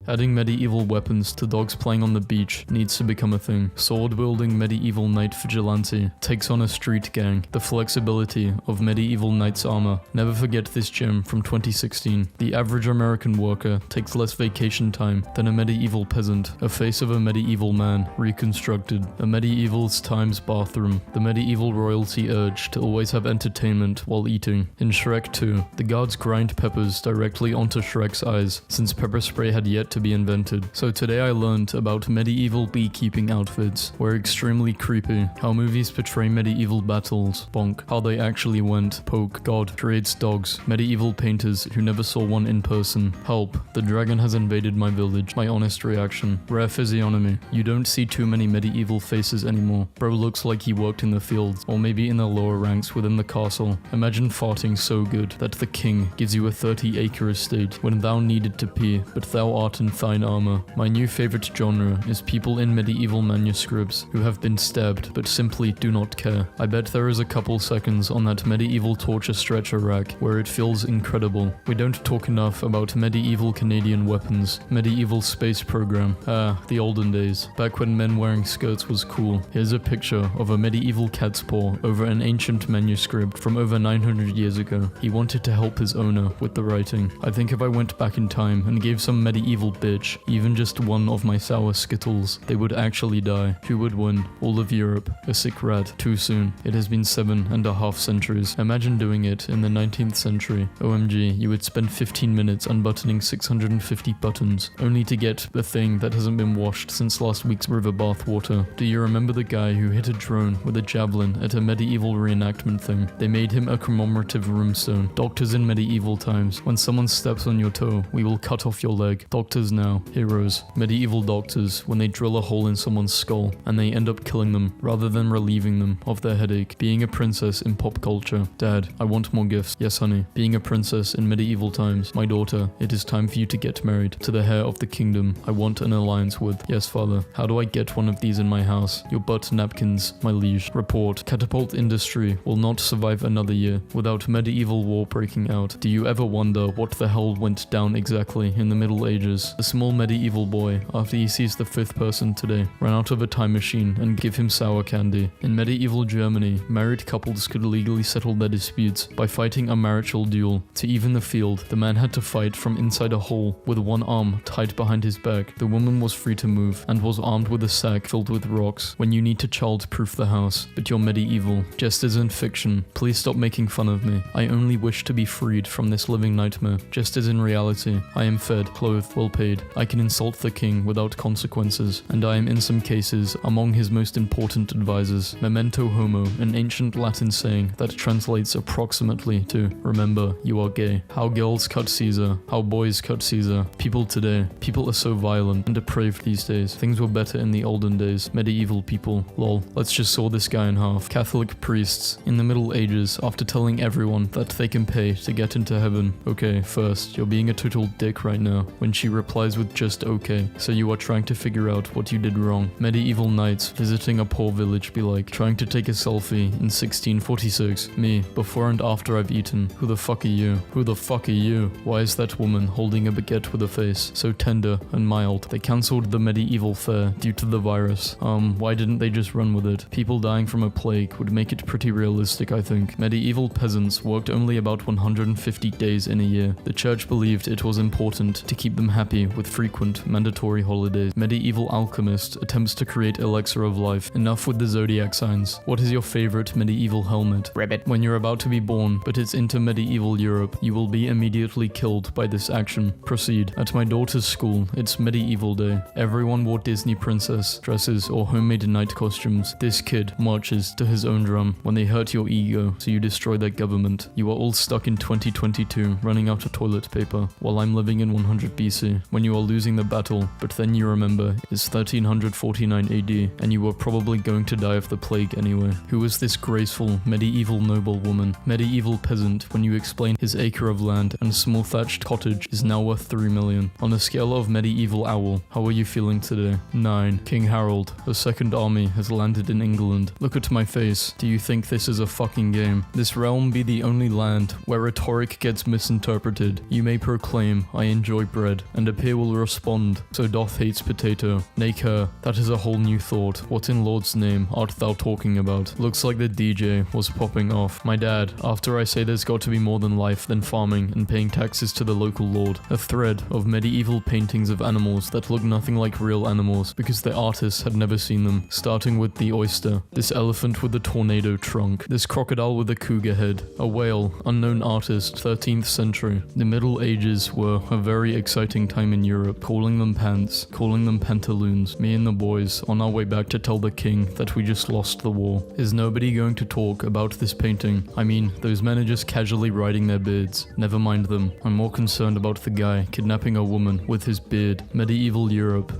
Adding medieval weapons to dogs playing on the beach needs to become a thing. Sword-wielding medieval knight vigilante takes on a street gang. The flexibility of medieval knight's armor. Never forget this gem from 2016. The average American worker takes less vacation time than a medieval peasant. A face of a medieval man, reconstructed. A medieval's times bathroom. The medieval royalty urge to always have entertainment while eating. In Shrek 2, the guards grind peppers directly onto Shrek's eyes, since pepper spray had yet to be invented. So today I learned about medieval beekeeping outfits. We're extremely creepy. How movies portray medieval battles. Bonk. How they actually went. Poke. God creates dogs. Medieval painters who never saw one in person. Help. The dragon has invaded my village. My honest reaction. Rare physiognomy. You don't see too many medieval faces anymore. Bro looks like he worked in the fields, or maybe in the lower ranks within the castle. Imagine farting so good that the king gives you a 30-acre estate when thou needed to pee, but thou art in thine armor. My new favorite genre is people in medieval manuscripts who have been stabbed but simply do not care. I bet there is a couple seconds on that medieval torture stretcher rack where it feels incredible. We don't talk enough about medieval Canadian weapons, medieval space program. The olden days, back when men wearing skirts was cool. Here's a picture of a medieval cat's paw over an ancient manuscript from over 900 years ago. He wanted to help his owner with the writing. I think if I went back in time and gave some medieval bitch even just one of my sour Skittles, they would actually die. Who would win? All of Europe. A sick rat. Too soon. It has been 7.5 centuries. Imagine doing it in the 19th century. OMG, you would spend 15 minutes unbuttoning 650 buttons, only to get the thing that hasn't been washed since last week's river bath water. Do you remember the guy who hit a drone with a javelin at a medieval reenactment thing? They made him a commemorative runestone. Doctors in medieval times. When someone steps on your toe, we will cut off your leg. Doctors now. Heroes. Medieval doctors, when they drill a hole in someone's skull and they end up killing them rather than relieving them of their headache. Being a princess in pop culture. Dad, I want more gifts. Yes, honey. Being a princess in medieval times. My daughter, it is time for you to get married to the heir of the kingdom I want an alliance with. Yes, father. How do I get one of these in my house? Your butt napkins, my liege. Report. Catapult industry will not survive another year without medieval war breaking out. Do you ever wonder what the hell went down exactly in the Middle Ages? A small medieval boy, after he sees the fifth person today, ran out of a time machine and give him sour candy. In medieval Germany, married couples could legally settle their disputes by fighting a marital duel. To even the field, the man had to fight from inside a hole with one arm tied behind his back. The woman was free to move and was armed with a sack filled with rocks when you need to child-proof the house. But you're medieval, just as in fiction. Please stop making fun of me. I only wish to be freed from this living nightmare. Just as in reality, I am fed, clothed, well paid. I can insult the king without consequences, and I am in some cases among his most important advisors. Memento homo, an ancient Latin saying that translates approximately to remember you are gay. How girls cut Caesar, how boys cut Caesar. People today, people are so violent and depraved these days. Things were better in the olden days. Medieval people, lol. Let's just saw this guy in half. Catholic priests in the Middle Ages, after telling everyone that they can pay to get into heaven. Okay, first, you're being a total dick right now when she replies with just okay. So you are trying to figure out what you did wrong. Medieval knights visiting a poor village be like, trying to take a selfie in 1646. Me, before and after I've eaten. Who the fuck are you? Who the fuck are you? Why is that woman holding a baguette with a face so tender and mild? They cancelled the medieval fair due to the virus. Why didn't they just run with it? People dying from a plague would make it pretty realistic, I think. Medieval peasants worked only about 150 days in a year. The church believed it was important to keep them happy with frequent mandatory holidays. Medieval alchemist attempts to create elixir of life. Enough with the zodiac signs. What is your favorite medieval helmet? Ribbit. When you're about to be born, but it's into medieval Europe, you will be immediately killed by this action. Proceed. At my daughter's school, it's medieval day. Everyone wore Disney princess dresses or homemade night costumes. This kid marches to his own drum. When they hurt your ego, so you destroy their government. You are all stuck in 2022, running out of toilet paper, while I'm living in 100 BC. When you are losing the battle, but then you remember it's 1349 AD, and you were probably going to die of the plague anyway. Who is this graceful, medieval noblewoman? Medieval peasant, when you explain his acre of land and small thatched cottage is now worth 3 million. On a scale of medieval owl, how are you feeling today? 9. King Harold, the second army has landed in England. Look at my face. Do you think this is a fucking game? This realm be the only land where rhetoric gets misinterpreted. You may proclaim, I enjoy bread and a appear will respond, so doth hates potato. Nake her, that is a whole new thought. What in Lord's name art thou talking about? Looks like the DJ was popping off. My dad, after I say there's got to be more than life than farming and paying taxes to the local lord. A thread of medieval paintings of animals that look nothing like real animals because the artists had never seen them, starting with the oyster, this elephant with a tornado trunk, this crocodile with a cougar head, a whale, unknown artist, 13th century. The Middle Ages were a very exciting time in Europe, calling them pants, calling them pantaloons. Me and the boys on our way back to tell the king that we just lost the war. Is nobody going to talk about this painting? I mean, those men are just casually riding their beards. Never mind them. I'm more concerned about the guy kidnapping a woman with his beard. Medieval Europe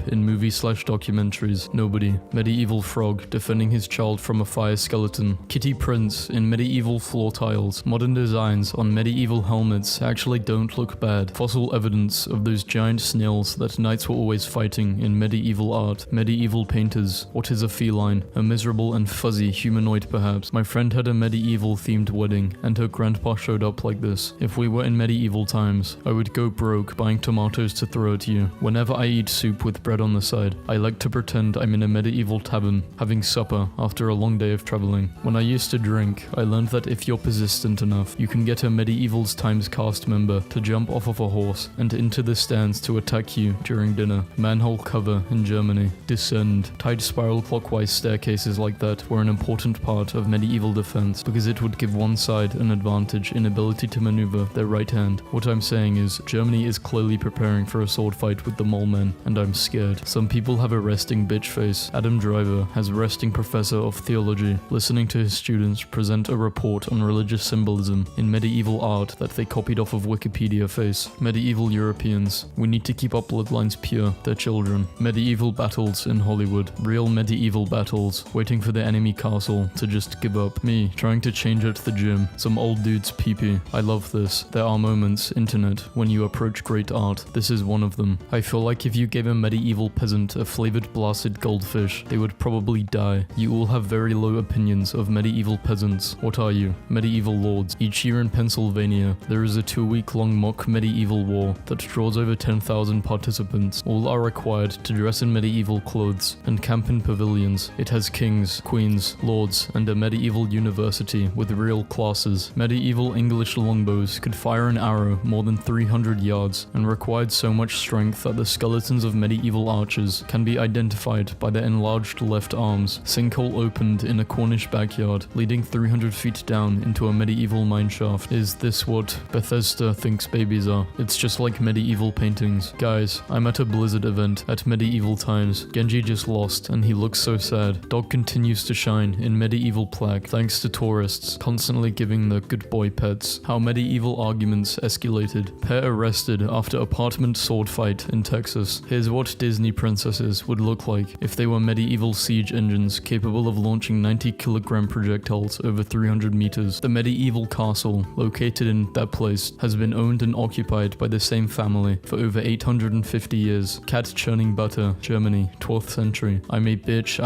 in movie/documentaries. Nobody. Medieval frog defending his child from a fire skeleton. Kitty prints in medieval floor tiles. Modern designs on medieval helmets actually don't look bad. Fossil evidence of those giant snails that knights were always fighting in medieval art. Medieval painters. What is a feline? A miserable and fuzzy humanoid perhaps. My friend had a medieval themed wedding and her grandpa showed up like this. If we were in medieval times, I would go broke buying tomatoes to throw at you. Whenever I eat soup with bread on the side, I like to pretend I'm in a medieval tavern, having supper after a long day of traveling. When I used to drink, I learned that if you're persistent enough, you can get a medieval times cast member to jump off of a horse and into the stands to attack you during dinner. Manhole cover in Germany. Descend. Tight spiral clockwise staircases like that were an important part of medieval defense because it would give one side an advantage in ability to maneuver their right hand. What I'm saying is, Germany is clearly preparing for a sword fight with the mole men, and I'm scared. Some people have a resting bitch face. Adam Driver has resting professor of theology, listening to his students present a report on religious symbolism in medieval art that they copied off of Wikipedia face. Medieval Europeans. We need to keep our bloodlines pure, their children. Medieval battles in Hollywood. Real medieval battles, waiting for the enemy castle to just give up. Me, trying to change at the gym. Some old dude's pee-pee. I love this. There are moments, internet, when you approach great art. This is one of them. I feel like if you gave a medieval peasant a flavored blasted goldfish, they would probably die. You all have very low opinions of medieval peasants. What are you? Medieval lords. Each year in Pennsylvania, there is a 2-week-long mock medieval war that draws over 10,000 participants. All are required to dress in medieval clothes and camp in pavilions. It has kings, queens, lords, and a medieval university with real classes. Medieval English longbows could fire an arrow more than 300 yards and required so much strength that the skeletons of medieval archers can be identified by their enlarged left arms. Sinkhole opened in a Cornish backyard, leading 300 feet down into a medieval mineshaft. Is this what Bethesda thinks babies are? It's just like medieval paintings. Guys, I'm at a Blizzard event at medieval times. Genji just lost and he looks so sad. Dog continues to shine in medieval plaque thanks to tourists constantly giving the good boy pets. How medieval arguments escalated. Pair arrested after apartment sword fight in Texas. Here's what Disney princesses would look like if they were medieval siege engines capable of launching 90-kilogram projectiles over 300 meters. The medieval castle located in that place has been owned and occupied by the same family for over 850 years. Cat churning butter, Germany, 12th century. I'm a bitch,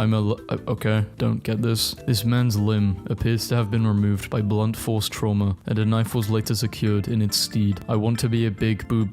okay, don't get this. This man's limb appears to have been removed by blunt force trauma, and a knife was later secured in its steed. I want to be a big boob.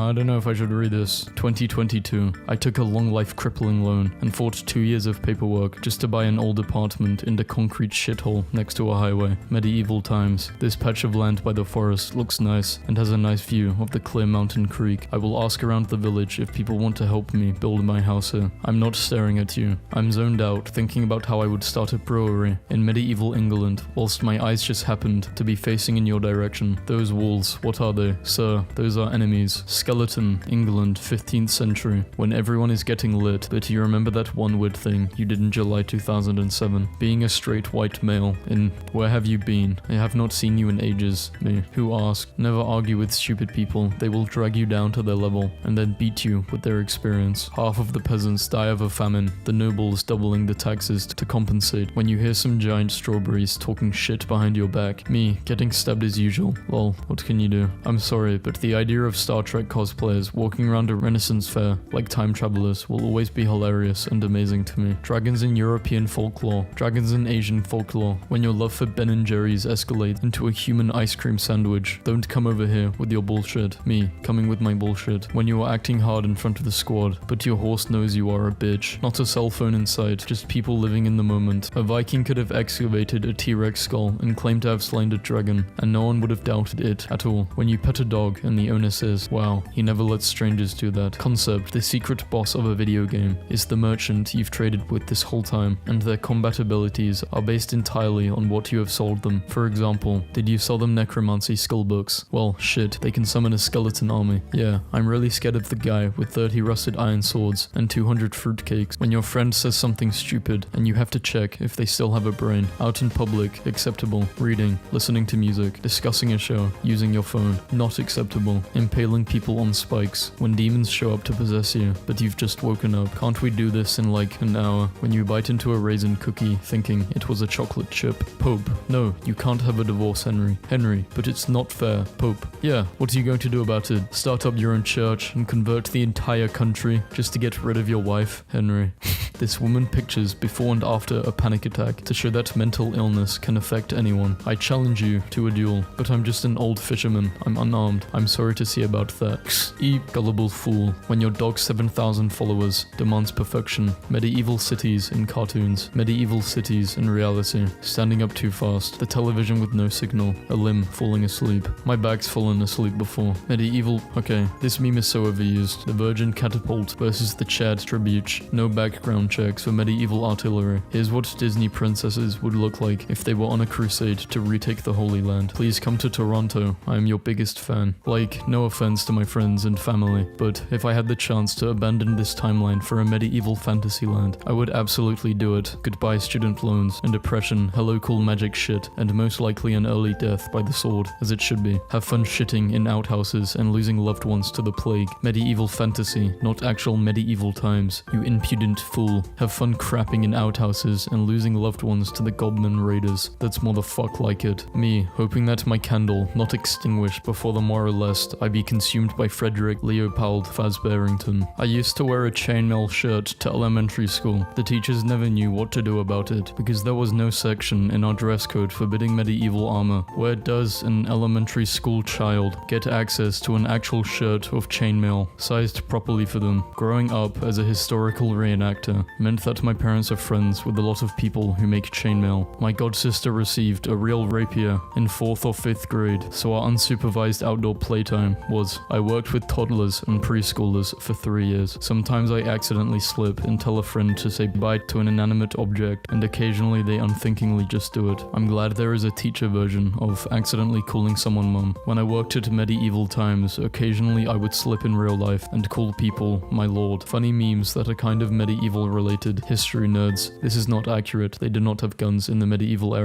I don't know if I should read this. 2022. I took a long life crippling loan and fought 2 years of paperwork just to buy an old apartment in the concrete shithole next to a highway. Medieval times. This patch of land by the forest looks nice and has a nice view of the clear mountain creek. I will ask around the village if people want to help me build my house here. I'm not staring at you. I'm zoned out thinking about how I would start a brewery in medieval England whilst my eyes just happened to be facing in your direction. Those walls, what are they? Sir, those are enemies. Skeleton, England, 15th century, when everyone is getting lit, but you remember that one weird thing you did in July 2007? Being a straight white male in Where Have You Been? I have not seen you in ages. Me, who asked? Never argue with stupid people. They will drag you down to their level and then beat you with their experience. Half of the peasants die of a famine, the nobles doubling the taxes to compensate. When you hear some giant strawberries talking shit behind your back, me getting stabbed as usual. Lol, what can you do? I'm sorry, but the idea of Star Trek cosplay cosplayers walking around a Renaissance fair like time travelers will always be hilarious and amazing to me. Dragons in European folklore, dragons in Asian folklore. When your love for Ben & Jerry's escalates into a human ice cream sandwich, don't come over here with your bullshit. Me, coming with my bullshit. When you are acting hard in front of the squad, but your horse knows you are a bitch. Not a cell phone in sight, just people living in the moment. A Viking could have excavated a T-Rex skull and claimed to have slain a dragon, and no one would have doubted it at all. When you pet a dog and the owner says, wow, he never lets strangers do that. Concept, the secret boss of a video game, is the merchant you've traded with this whole time, and their combat abilities are based entirely on what you have sold them. For example, did you sell them necromancy skull books? Well, shit, they can summon a skeleton army. Yeah, I'm really scared of the guy with 30 rusted iron swords and 200 fruitcakes. When your friend says something stupid and you have to check if they still have a brain. Out in public, acceptable. Reading, listening to music, discussing a show, using your phone, not acceptable. Impaling people on spikes. When demons show up to possess you, but you've just woken up. Can't we do this in like an hour? When you bite into a raisin cookie thinking it was a chocolate chip. Pope, no, you can't have a divorce, Henry. Henry, but it's not fair. Pope, yeah, what are you going to do about it? Start up your own church and convert the entire country just to get rid of your wife? Henry. This woman pictures before and after a panic attack to show that mental illness can affect anyone. I challenge you to a duel, but I'm just an old fisherman. I'm unarmed. I'm sorry to see about that. Gullible fool. When your dog's 7,000 followers demands perfection. Medieval cities in cartoons. Medieval cities in reality. Standing up too fast. The television with no signal. A limb falling asleep. My bag's fallen asleep before. Medieval. Okay, this meme is so overused. The Virgin Catapult versus the Chad Trebuch. No background checks for medieval artillery. Here's what Disney princesses would look like if they were on a crusade to retake the Holy Land. Please come to Toronto. I am your biggest fan. Like, no offense to my friends and family, but if I had the chance to abandon this timeline for a medieval fantasy land, I would absolutely do it. Goodbye student loans and depression, hello cool magic shit, and most likely an early death by the sword, as it should be. Have fun shitting in outhouses and losing loved ones to the plague. Medieval fantasy, not actual medieval times, you impudent fool. Have fun crapping in outhouses and losing loved ones to the Goblin Raiders. That's more the fuck like it. Me, hoping that my candle not extinguish before the morrow lest I be consumed by Frederick Leopold Fazberington. I used to wear a chainmail shirt to elementary school. The teachers never knew what to do about it because there was no section in our dress code forbidding medieval armor. Where does an elementary school child get access to an actual shirt of chainmail sized properly for them? Growing up as a historical reenactor meant that my parents are friends with a lot of people who make chainmail. My godsister received a real rapier in 4th or 5th grade, so our unsupervised outdoor playtime was I worked with toddlers and preschoolers for 3 years. Sometimes I accidentally slip and tell a friend to say bye to an inanimate object, and occasionally they unthinkingly just do it. I'm glad there is a teacher version of accidentally calling someone mum. When I worked at medieval times, occasionally I would slip in real life and call people my lord. Funny memes that are kind of medieval related. History nerds. This is not accurate. They did not have guns in the medieval era.